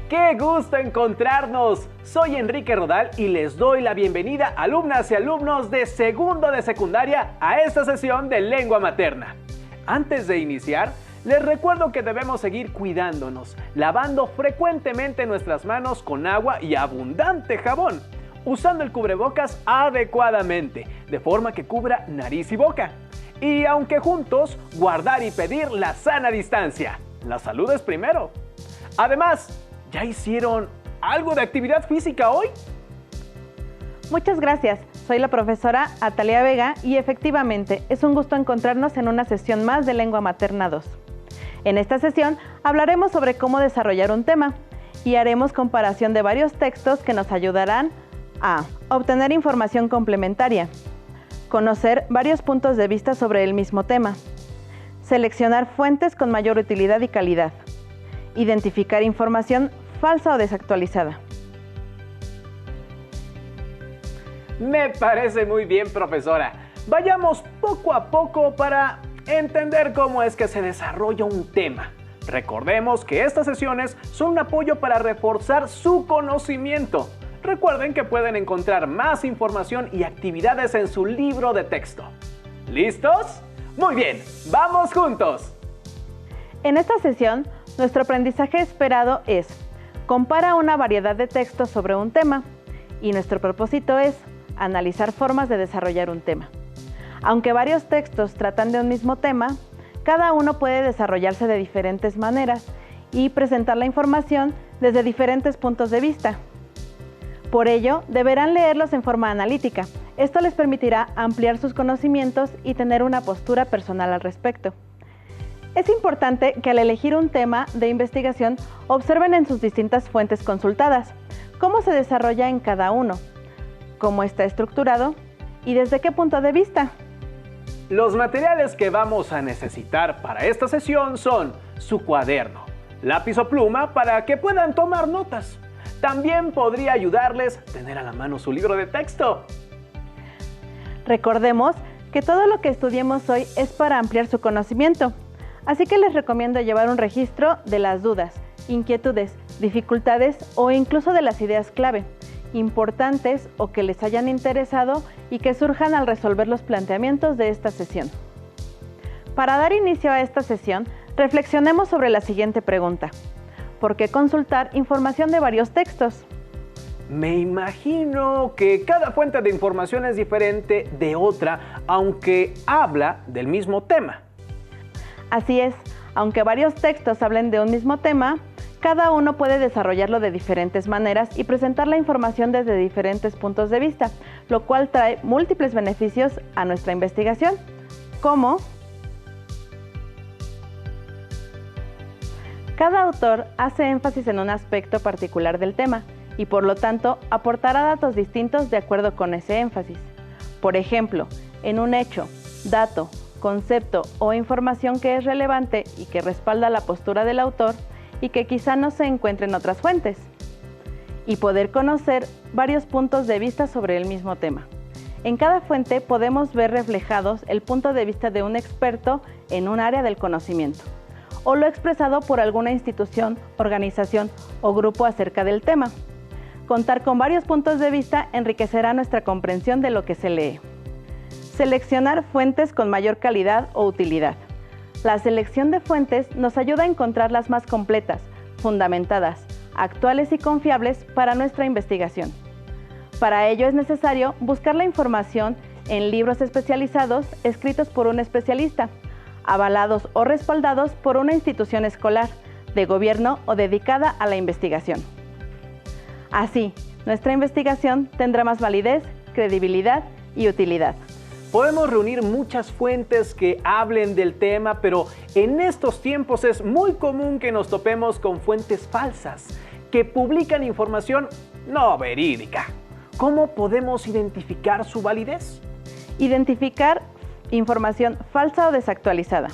¡Qué gusto encontrarnos! Soy Enrique Rodal y les doy la bienvenida, alumnas y alumnos de segundo de secundaria, a esta sesión de lengua materna. Antes de iniciar, les recuerdo que debemos seguir cuidándonos, lavando frecuentemente nuestras manos con agua y abundante jabón, usando el cubrebocas adecuadamente, de forma que cubra nariz y boca. Y aunque juntos, guardar y pedir la sana distancia. La salud es primero. Además, ¿ya hicieron algo de actividad física hoy? Muchas gracias. Soy la profesora Atalia Vega y efectivamente es un gusto encontrarnos en una sesión más de Lengua Materna 2. En esta sesión hablaremos sobre cómo desarrollar un tema y haremos comparación de varios textos que nos ayudarán a obtener información complementaria, conocer varios puntos de vista sobre el mismo tema, seleccionar fuentes con mayor utilidad y calidad, identificar información falsa o desactualizada. Me parece muy bien, profesora. Vayamos poco a poco para entender cómo es que se desarrolla un tema. Recordemos que estas sesiones son un apoyo para reforzar su conocimiento. Recuerden que pueden encontrar más información y actividades en su libro de texto. ¿Listos? Muy bien, ¡vamos juntos! En esta sesión, nuestro aprendizaje esperado es: compara una variedad de textos sobre un tema, y nuestro propósito es analizar formas de desarrollar un tema. Aunque varios textos tratan de un mismo tema, cada uno puede desarrollarse de diferentes maneras y presentar la información desde diferentes puntos de vista. Por ello, deberán leerlos en forma analítica. Esto les permitirá ampliar sus conocimientos y tener una postura personal al respecto. Es importante que al elegir un tema de investigación observen en sus distintas fuentes consultadas cómo se desarrolla en cada uno, cómo está estructurado y desde qué punto de vista. Los materiales que vamos a necesitar para esta sesión son su cuaderno, lápiz o pluma para que puedan tomar notas. También podría ayudarles tener a la mano su libro de texto. Recordemos que todo lo que estudiemos hoy es para ampliar su conocimiento, así que les recomiendo llevar un registro de las dudas, inquietudes, dificultades o incluso de las ideas clave, importantes o que les hayan interesado y que surjan al resolver los planteamientos de esta sesión. Para dar inicio a esta sesión, reflexionemos sobre la siguiente pregunta: ¿por qué consultar información de varios textos? Me imagino que cada fuente de información es diferente de otra, aunque habla del mismo tema. Así es, aunque varios textos hablen de un mismo tema, cada uno puede desarrollarlo de diferentes maneras y presentar la información desde diferentes puntos de vista, lo cual trae múltiples beneficios a nuestra investigación, como cada autor hace énfasis en un aspecto particular del tema y por lo tanto aportará datos distintos de acuerdo con ese énfasis. Por ejemplo, en un hecho, dato, concepto o información que es relevante y que respalda la postura del autor y que quizá no se encuentre en otras fuentes, y poder conocer varios puntos de vista sobre el mismo tema. En cada fuente podemos ver reflejados el punto de vista de un experto en un área del conocimiento, o lo expresado por alguna institución, organización o grupo acerca del tema. Contar con varios puntos de vista enriquecerá nuestra comprensión de lo que se lee. Seleccionar fuentes con mayor calidad o utilidad. La selección de fuentes nos ayuda a encontrar las más completas, fundamentadas, actuales y confiables para nuestra investigación. Para ello es necesario buscar la información en libros especializados escritos por un especialista, avalados o respaldados por una institución escolar, de gobierno o dedicada a la investigación. Así, nuestra investigación tendrá más validez, credibilidad y utilidad. Podemos reunir muchas fuentes que hablen del tema, pero en estos tiempos es muy común que nos topemos con fuentes falsas, que publican información no verídica. ¿Cómo podemos identificar su validez? Identificar información falsa o desactualizada.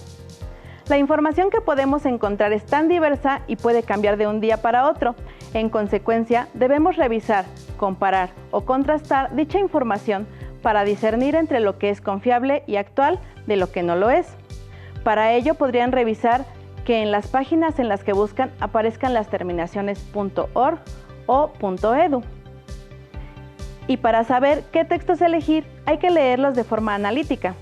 La información que podemos encontrar es tan diversa y puede cambiar de un día para otro. En consecuencia, debemos revisar, comparar o contrastar dicha información para discernir entre lo que es confiable y actual de lo que no lo es. Para ello podrían revisar que en las páginas en las que buscan aparezcan las terminaciones .org o .edu. Y para saber qué textos elegir, hay que leerlos de forma analítica.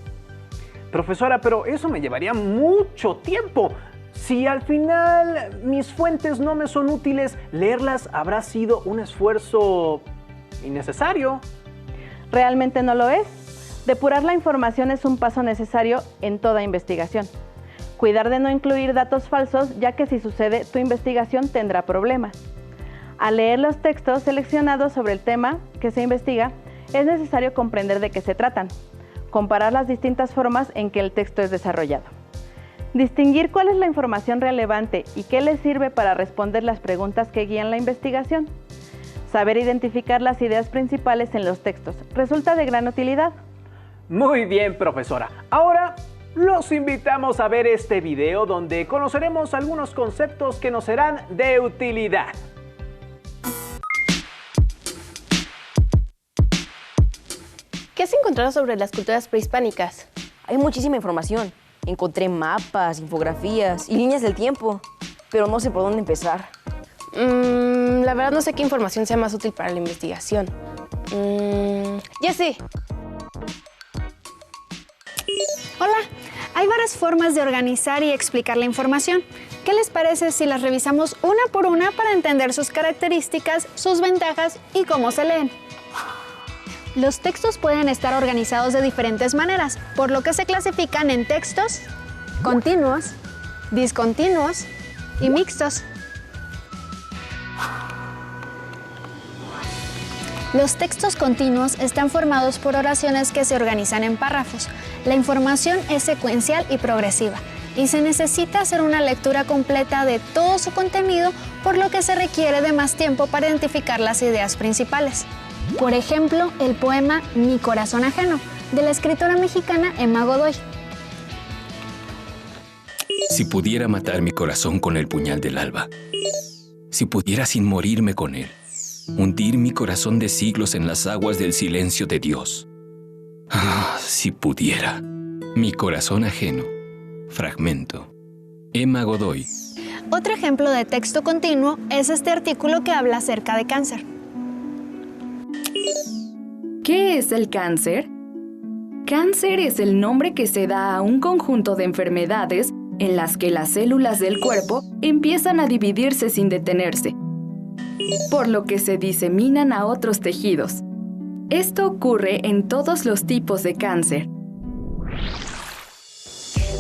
Profesora, pero eso me llevaría mucho tiempo. Si al final mis fuentes no me son útiles, leerlas habrá sido un esfuerzo innecesario. Realmente no lo es. Depurar la información es un paso necesario en toda investigación. Cuidar de no incluir datos falsos, ya que si sucede, tu investigación tendrá problemas. Al leer los textos seleccionados sobre el tema que se investiga, es necesario comprender de qué se tratan, comparar las distintas formas en que el texto es desarrollado, distinguir cuál es la información relevante y qué les sirve para responder las preguntas que guían la investigación. Saber identificar las ideas principales en los textos resulta de gran utilidad. Muy bien, profesora. Ahora los invitamos a ver este video donde conoceremos algunos conceptos que nos serán de utilidad. ¿Qué has encontrado sobre las culturas prehispánicas? Hay muchísima información. Encontré mapas, infografías y líneas del tiempo, pero no sé por dónde empezar. La verdad no sé qué información sea más útil para la investigación. Ya sé. Hola, hay varias formas de organizar y explicar la información. ¿Qué les parece si las revisamos una por una para entender sus características, sus ventajas y cómo se leen? Los textos pueden estar organizados de diferentes maneras, por lo que se clasifican en textos continuos, discontinuos y mixtos. Los textos continuos están formados por oraciones que se organizan en párrafos. La información es secuencial y progresiva, y se necesita hacer una lectura completa de todo su contenido, por lo que se requiere de más tiempo para identificar las ideas principales. Por ejemplo, el poema Mi corazón ajeno, de la escritora mexicana Emma Godoy. Si pudiera matar mi corazón con el puñal del alba, si pudiera sin morirme con él, hundir mi corazón de siglos en las aguas del silencio de Dios. Ah, si pudiera. Mi corazón ajeno. Fragmento. Emma Godoy. Otro ejemplo de texto continuo es este artículo que habla acerca de cáncer. ¿Qué es el cáncer? Cáncer es el nombre que se da a un conjunto de enfermedades en las que las células del cuerpo empiezan a dividirse sin detenerse, por lo que se diseminan a otros tejidos. Esto ocurre en todos los tipos de cáncer.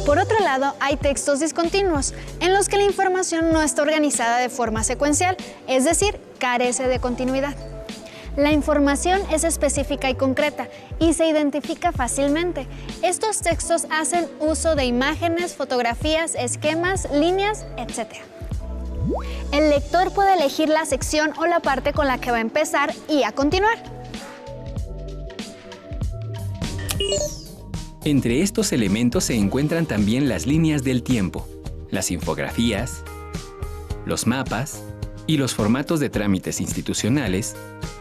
Por otro lado, hay textos discontinuos, en los que la información no está organizada de forma secuencial, es decir, carece de continuidad. La información es específica y concreta y se identifica fácilmente. Estos textos hacen uso de imágenes, fotografías, esquemas, líneas, etc. El lector puede elegir la sección o la parte con la que va a empezar y a continuar. Entre estos elementos se encuentran también las líneas del tiempo, las infografías, los mapas y los formatos de trámites institucionales,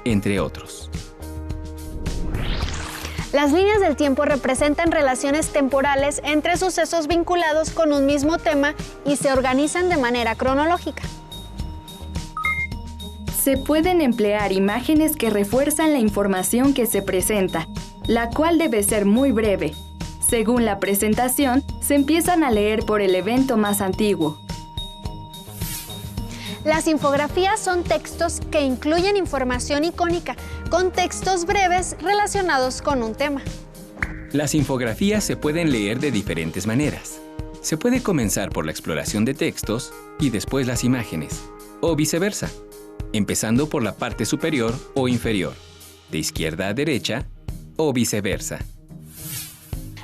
entre otros. Las líneas del tiempo representan relaciones temporales entre sucesos vinculados con un mismo tema y se organizan de manera cronológica. Se pueden emplear imágenes que refuerzan la información que se presenta, la cual debe ser muy breve. Según la presentación, se empiezan a leer por el evento más antiguo. Las infografías son textos que incluyen información icónica con textos breves relacionados con un tema. Las infografías se pueden leer de diferentes maneras. Se puede comenzar por la exploración de textos y después las imágenes, o viceversa, empezando por la parte superior o inferior, de izquierda a derecha, o viceversa.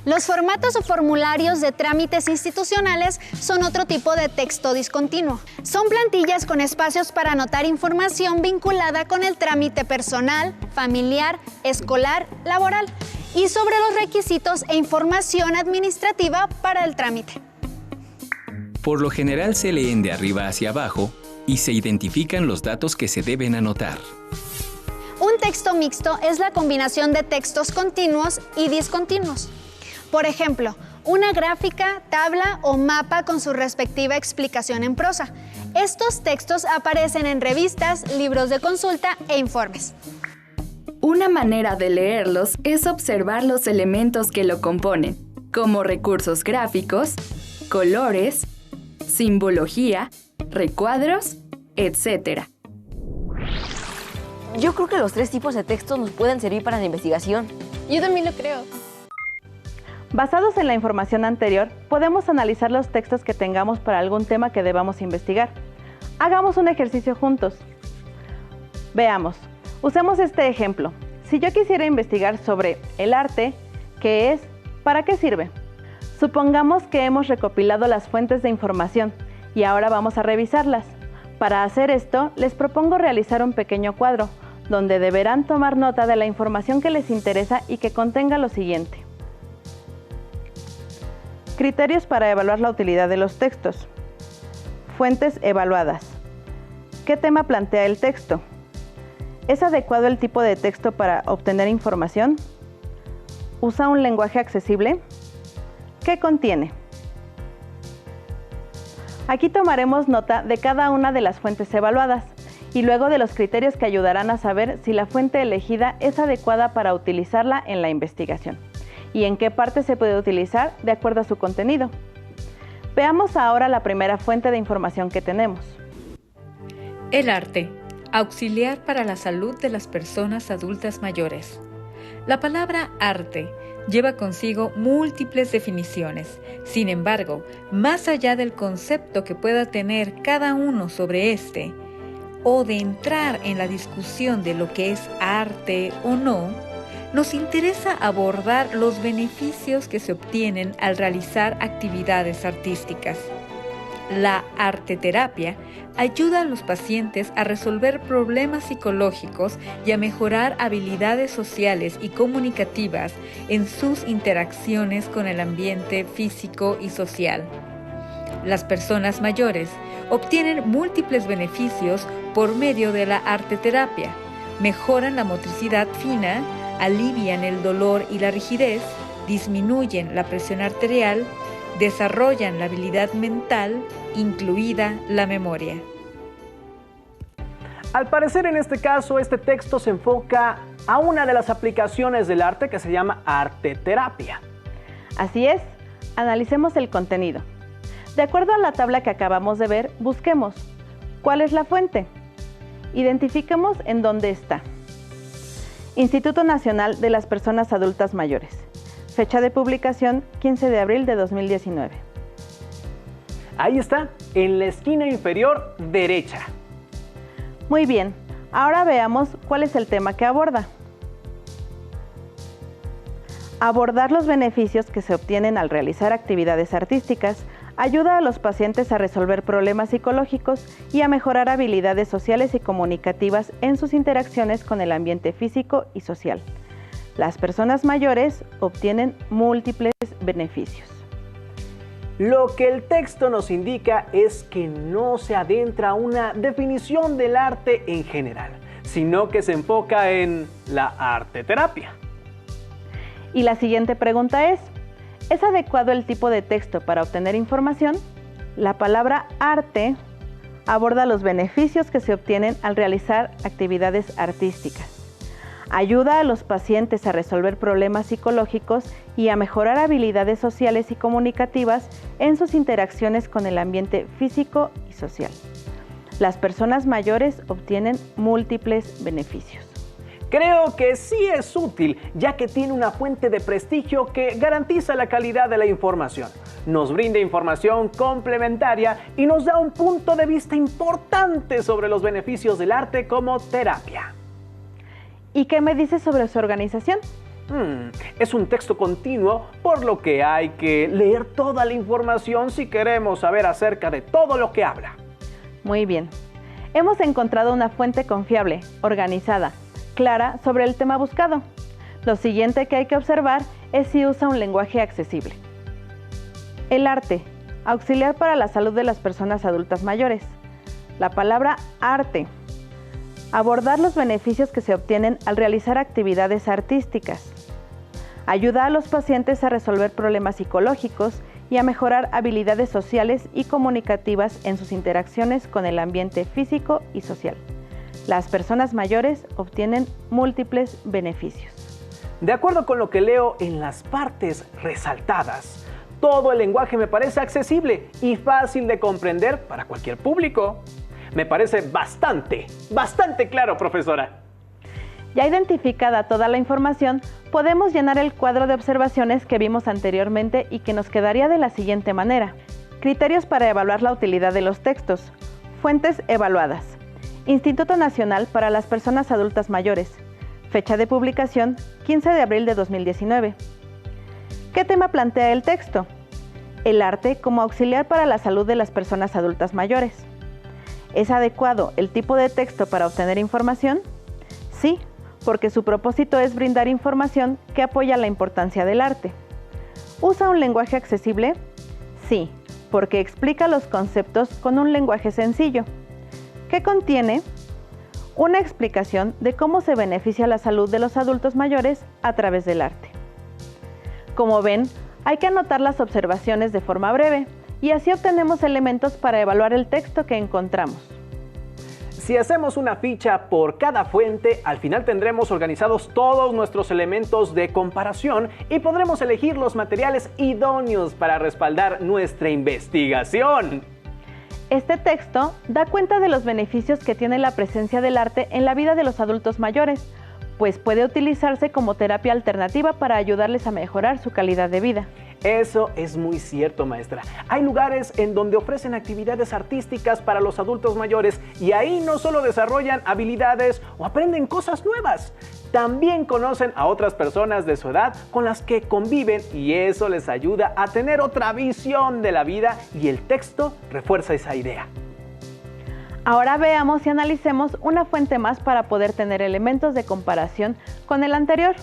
Los formatos o formularios de trámites institucionales son otro tipo de texto discontinuo. Son plantillas con espacios para anotar información vinculada con el trámite personal, familiar, escolar, laboral y sobre los requisitos e información administrativa para el trámite. Por lo general se leen de arriba hacia abajo y se identifican los datos que se deben anotar. Un texto mixto es la combinación de textos continuos y discontinuos. Por ejemplo, una gráfica, tabla o mapa con su respectiva explicación en prosa. Estos textos aparecen en revistas, libros de consulta e informes. Una manera de leerlos es observar los elementos que lo componen, como recursos gráficos, colores, simbología, recuadros, etc. Yo creo que los 3 tipos de textos nos pueden servir para la investigación. Yo también lo creo. Basados en la información anterior, podemos analizar los textos que tengamos para algún tema que debamos investigar. Hagamos un ejercicio juntos. Veamos, usemos este ejemplo. Si yo quisiera investigar sobre el arte, ¿qué es? ¿Para qué sirve? Supongamos que hemos recopilado las fuentes de información y ahora vamos a revisarlas. Para hacer esto, les propongo realizar un pequeño cuadro, donde deberán tomar nota de la información que les interesa y que contenga lo siguiente. Criterios para evaluar la utilidad de los textos. Fuentes evaluadas. ¿Qué tema plantea el texto? ¿Es adecuado el tipo de texto para obtener información? ¿Usa un lenguaje accesible? ¿Qué contiene? Aquí tomaremos nota de cada una de las fuentes evaluadas y luego de los criterios que ayudarán a saber si la fuente elegida es adecuada para utilizarla en la investigación y en qué parte se puede utilizar de acuerdo a su contenido. Veamos ahora la primera fuente de información que tenemos. El arte, auxiliar para la salud de las personas adultas mayores. La palabra arte lleva consigo múltiples definiciones. Sin embargo, más allá del concepto que pueda tener cada uno sobre este, o de entrar en la discusión de lo que es arte o no, nos interesa abordar los beneficios que se obtienen al realizar actividades artísticas. La arteterapia ayuda a los pacientes a resolver problemas psicológicos y a mejorar habilidades sociales y comunicativas en sus interacciones con el ambiente físico y social. Las personas mayores obtienen múltiples beneficios por medio de la arteterapia. Mejoran la motricidad fina, alivian el dolor y la rigidez, disminuyen la presión arterial, desarrollan la habilidad mental, incluida la memoria. Al parecer, en este caso, este texto se enfoca a una de las aplicaciones del arte que se llama arteterapia. Así es, analicemos el contenido. De acuerdo a la tabla que acabamos de ver, busquemos ¿cuál es la fuente? Identifiquemos en dónde está. Instituto Nacional de las Personas Adultas Mayores. Fecha de publicación 15 de abril de 2019. Ahí está, en la esquina inferior derecha. Muy bien, ahora veamos cuál es el tema que aborda. Abordar los beneficios que se obtienen al realizar actividades artísticas ayuda a los pacientes a resolver problemas psicológicos y a mejorar habilidades sociales y comunicativas en sus interacciones con el ambiente físico y social. Las personas mayores obtienen múltiples beneficios. Lo que el texto nos indica es que no se adentra a una definición del arte en general, sino que se enfoca en la arteterapia. Y la siguiente pregunta ¿es adecuado el tipo de texto para obtener información? La palabra arte aborda los beneficios que se obtienen al realizar actividades artísticas. Ayuda a los pacientes a resolver problemas psicológicos y a mejorar habilidades sociales y comunicativas en sus interacciones con el ambiente físico y social. Las personas mayores obtienen múltiples beneficios. Creo que sí es útil, ya que tiene una fuente de prestigio que garantiza la calidad de la información. Nos brinda información complementaria y nos da un punto de vista importante sobre los beneficios del arte como terapia. ¿Y qué me dices sobre su organización? Es un texto continuo, por lo que hay que leer toda la información si queremos saber acerca de todo lo que habla. Muy bien. Hemos encontrado una fuente confiable, organizada, clara sobre el tema buscado. Lo siguiente que hay que observar es si usa un lenguaje accesible. El arte, auxiliar para la salud de las personas adultas mayores. La palabra arte. Abordar los beneficios que se obtienen al realizar actividades artísticas. Ayuda a los pacientes a resolver problemas psicológicos y a mejorar habilidades sociales y comunicativas en sus interacciones con el ambiente físico y social. Las personas mayores obtienen múltiples beneficios. De acuerdo con lo que leo en las partes resaltadas, todo el lenguaje me parece accesible y fácil de comprender para cualquier público. Me parece bastante claro, profesora. Ya identificada toda la información, podemos llenar el cuadro de observaciones que vimos anteriormente y que nos quedaría de la siguiente manera. Criterios para evaluar la utilidad de los textos. Fuentes evaluadas. Instituto Nacional para las Personas Adultas Mayores. Fecha de publicación, 15 de abril de 2019. ¿Qué tema plantea el texto? El arte como auxiliar para la salud de las personas adultas mayores. ¿Es adecuado el tipo de texto para obtener información? Sí, porque su propósito es brindar información que apoya la importancia del arte. ¿Usa un lenguaje accesible? Sí, porque explica los conceptos con un lenguaje sencillo. ¿Qué contiene? Una explicación de cómo se beneficia la salud de los adultos mayores a través del arte. Como ven, hay que anotar las observaciones de forma breve y así obtenemos elementos para evaluar el texto que encontramos. Si hacemos una ficha por cada fuente, al final tendremos organizados todos nuestros elementos de comparación y podremos elegir los materiales idóneos para respaldar nuestra investigación. Este texto da cuenta de los beneficios que tiene la presencia del arte en la vida de los adultos mayores, pues puede utilizarse como terapia alternativa para ayudarles a mejorar su calidad de vida. Eso es muy cierto, maestra. Hay lugares en donde ofrecen actividades artísticas para los adultos mayores y ahí no solo desarrollan habilidades o aprenden cosas nuevas, también conocen a otras personas de su edad con las que conviven y eso les ayuda a tener otra visión de la vida y el texto refuerza esa idea. Ahora veamos y analicemos una fuente más para poder tener elementos de comparación con el anterior.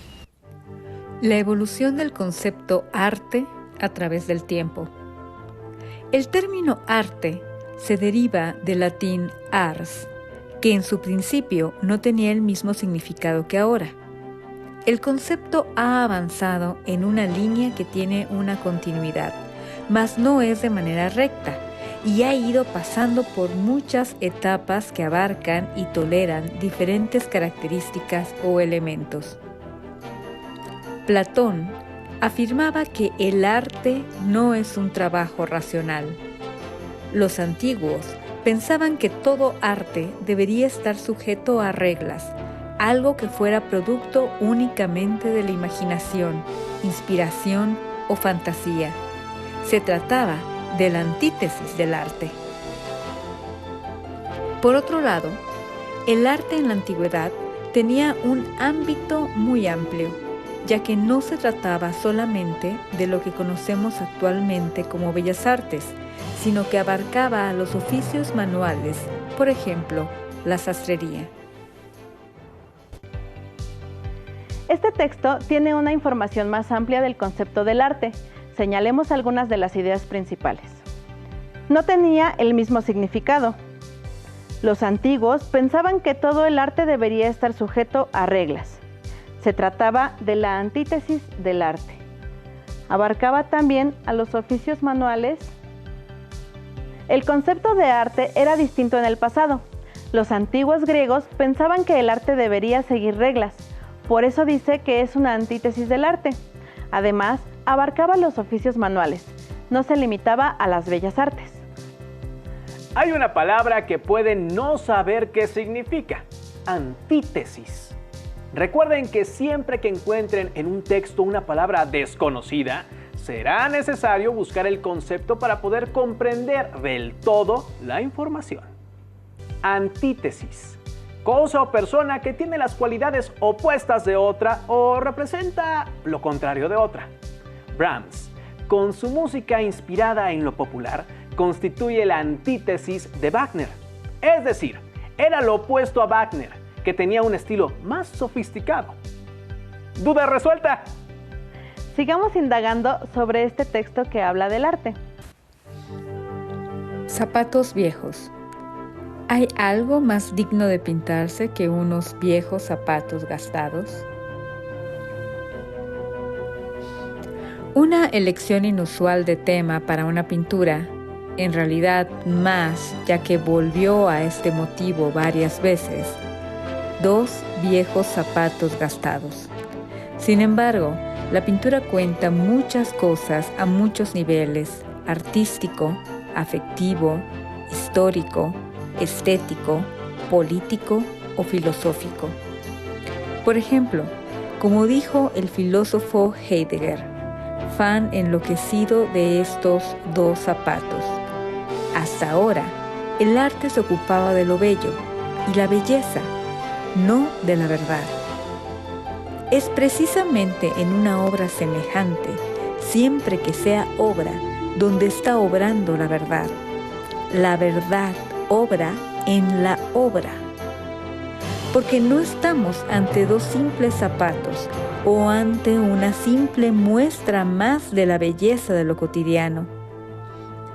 La evolución del concepto arte a través del tiempo. El término arte se deriva del latín ars, que en su principio no tenía el mismo significado que ahora. El concepto ha avanzado en una línea que tiene una continuidad, mas no es de manera recta, y ha ido pasando por muchas etapas que abarcan y toleran diferentes características o elementos. Platón afirmaba que el arte no es un trabajo racional. Los antiguos pensaban que todo arte debería estar sujeto a reglas, algo que fuera producto únicamente de la imaginación, inspiración o fantasía. Se trataba de la antítesis del arte. Por otro lado, el arte en la antigüedad tenía un ámbito muy amplio, ya que no se trataba solamente de lo que conocemos actualmente como bellas artes, sino que abarcaba a los oficios manuales, por ejemplo, la sastrería. Este texto tiene una información más amplia del concepto del arte. Señalemos algunas de las ideas principales. No tenía el mismo significado. Los antiguos pensaban que todo el arte debería estar sujeto a reglas. Se trataba de la antítesis del arte. Abarcaba también a los oficios manuales. El concepto de arte era distinto en el pasado. Los antiguos griegos pensaban que el arte debería seguir reglas. Por eso dice que es una antítesis del arte. Además, abarcaba los oficios manuales. No se limitaba a las bellas artes. Hay una palabra que pueden no saber qué significa: antítesis. Recuerden que siempre que encuentren en un texto una palabra desconocida, será necesario buscar el concepto para poder comprender del todo la información. Antítesis: cosa o persona que tiene las cualidades opuestas de otra o representa lo contrario de otra. Brahms, con su música inspirada en lo popular, constituye la antítesis de Wagner. Es decir, era lo opuesto a Wagner, que tenía un estilo más sofisticado. ¿Duda resuelta? Sigamos indagando sobre este texto que habla del arte. Zapatos viejos. ¿Hay algo más digno de pintarse que unos viejos zapatos gastados? Una elección inusual de tema para una pintura, en realidad más, ya que volvió a este motivo varias veces, 2 viejos zapatos gastados. Sin embargo, la pintura cuenta muchas cosas a muchos niveles: artístico, afectivo, histórico, estético, político o filosófico. Por ejemplo, como dijo el filósofo Heidegger, fan enloquecido de estos 2 zapatos: hasta ahora, el arte se ocupaba de lo bello y la belleza, no de la verdad. Es precisamente en una obra semejante, siempre que sea obra, donde está obrando la verdad. La verdad obra en la obra. Porque no estamos ante 2 simples zapatos o ante una simple muestra más de la belleza de lo cotidiano.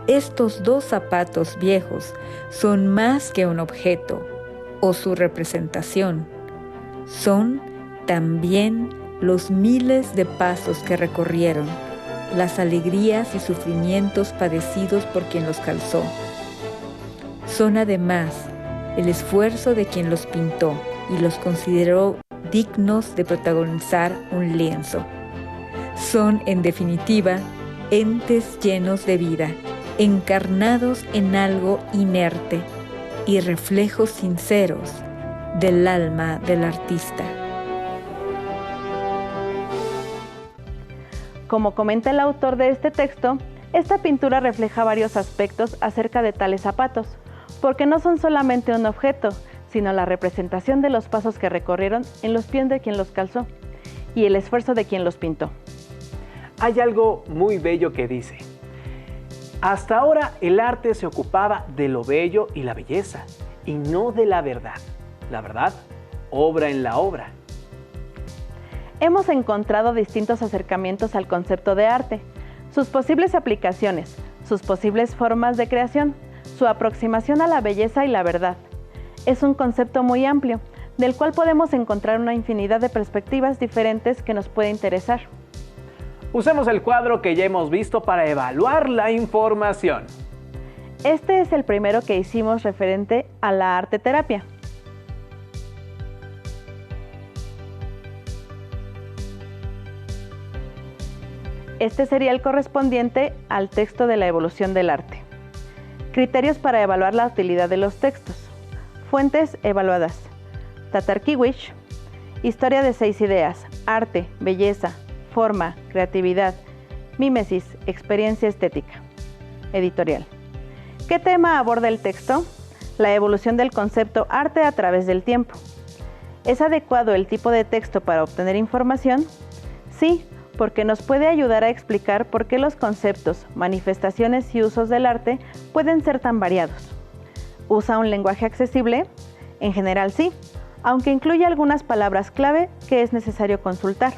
Estos 2 zapatos viejos son más que un objeto o su representación. Son también los miles de pasos que recorrieron, las alegrías y sufrimientos padecidos por quien los calzó. Son además el esfuerzo de quien los pintó y los consideró dignos de protagonizar un lienzo. Son, en definitiva, entes llenos de vida, encarnados en algo inerte y reflejos sinceros del alma del artista. Como comenta el autor de este texto, esta pintura refleja varios aspectos acerca de tales zapatos, porque no son solamente un objeto, sino la representación de los pasos que recorrieron en los pies de quien los calzó y el esfuerzo de quien los pintó. Hay algo muy bello que dice: hasta ahora el arte se ocupaba de lo bello y la belleza, y no de la verdad. La verdad obra en la obra. Hemos encontrado distintos acercamientos al concepto de arte, sus posibles aplicaciones, sus posibles formas de creación, su aproximación a la belleza y la verdad. Es un concepto muy amplio, del cual podemos encontrar una infinidad de perspectivas diferentes que nos puede interesar. Usemos el cuadro que ya hemos visto para evaluar la información. Este es el primero que hicimos referente a la arte terapia. Este sería el correspondiente al texto de la evolución del arte. Criterios para evaluar la utilidad de los textos. Fuentes evaluadas: Tatarkiewicz, Historia de 6 ideas, Arte, Belleza, Forma, Creatividad, Mímesis, Experiencia Estética. Editorial. ¿Qué tema aborda el texto? La evolución del concepto arte a través del tiempo. ¿Es adecuado el tipo de texto para obtener información? Sí, porque nos puede ayudar a explicar por qué los conceptos, manifestaciones y usos del arte pueden ser tan variados. ¿Usa un lenguaje accesible? En general sí, aunque incluye algunas palabras clave que es necesario consultar.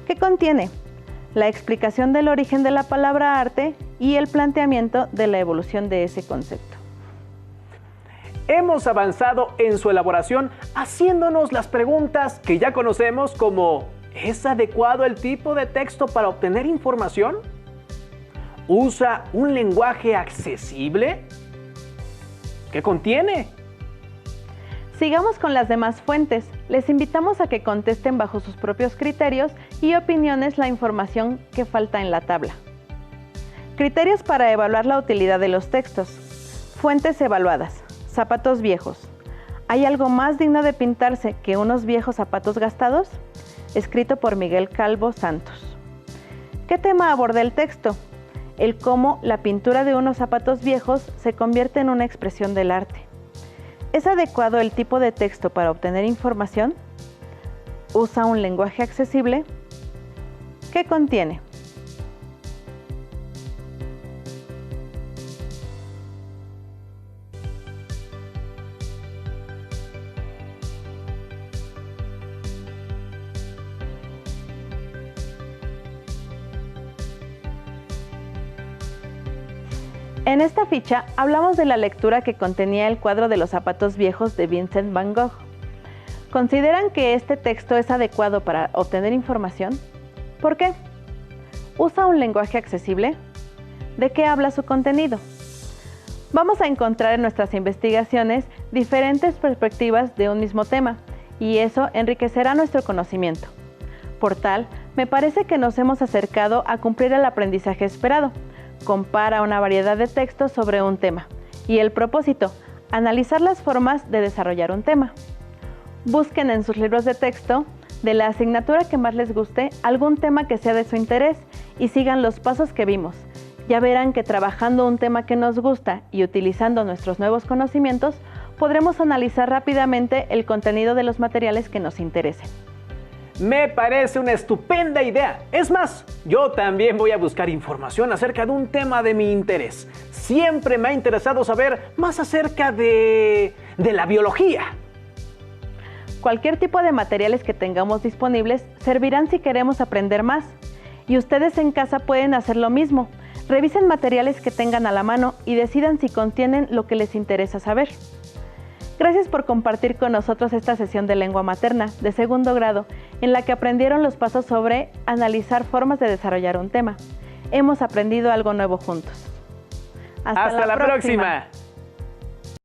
¿Qué contiene? La explicación del origen de la palabra arte y el planteamiento de la evolución de ese concepto. Hemos avanzado en su elaboración haciéndonos las preguntas que ya conocemos como: ¿es adecuado el tipo de texto para obtener información? ¿Usa un lenguaje accesible? ¿Qué contiene? Sigamos con las demás fuentes. Les invitamos a que contesten bajo sus propios criterios y opiniones la información que falta en la tabla. Criterios para evaluar la utilidad de los textos. Fuentes evaluadas. Zapatos viejos. ¿Hay algo más digno de pintarse que unos viejos zapatos gastados? Escrito por Miguel Calvo Santos. ¿Qué tema aborda el texto? El cómo la pintura de unos zapatos viejos se convierte en una expresión del arte. ¿Es adecuado el tipo de texto para obtener información? ¿Usa un lenguaje accesible? ¿Qué contiene? En esta ficha hablamos de la lectura que contenía el cuadro de los zapatos viejos de Vincent van Gogh. ¿Consideran que este texto es adecuado para obtener información? ¿Por qué? ¿Usa un lenguaje accesible? ¿De qué habla su contenido? Vamos a encontrar en nuestras investigaciones diferentes perspectivas de un mismo tema, y eso enriquecerá nuestro conocimiento. Por tal, me parece que nos hemos acercado a cumplir el aprendizaje esperado. Compara una variedad de textos sobre un tema. Y el propósito, analizar las formas de desarrollar un tema. Busquen en sus libros de texto, de la asignatura que más les guste, algún tema que sea de su interés y sigan los pasos que vimos. Ya verán que trabajando un tema que nos gusta y utilizando nuestros nuevos conocimientos, podremos analizar rápidamente el contenido de los materiales que nos interesen. Me parece una estupenda idea. Es más, yo también voy a buscar información acerca de un tema de mi interés. Siempre me ha interesado saber más acerca de la biología. Cualquier tipo de materiales que tengamos disponibles servirán si queremos aprender más. Y ustedes en casa pueden hacer lo mismo. Revisen materiales que tengan a la mano y decidan si contienen lo que les interesa saber. Gracias por compartir con nosotros esta sesión de lengua materna de segundo grado, en la que aprendieron los pasos sobre analizar formas de desarrollar un tema. Hemos aprendido algo nuevo juntos. ¡Hasta la próxima!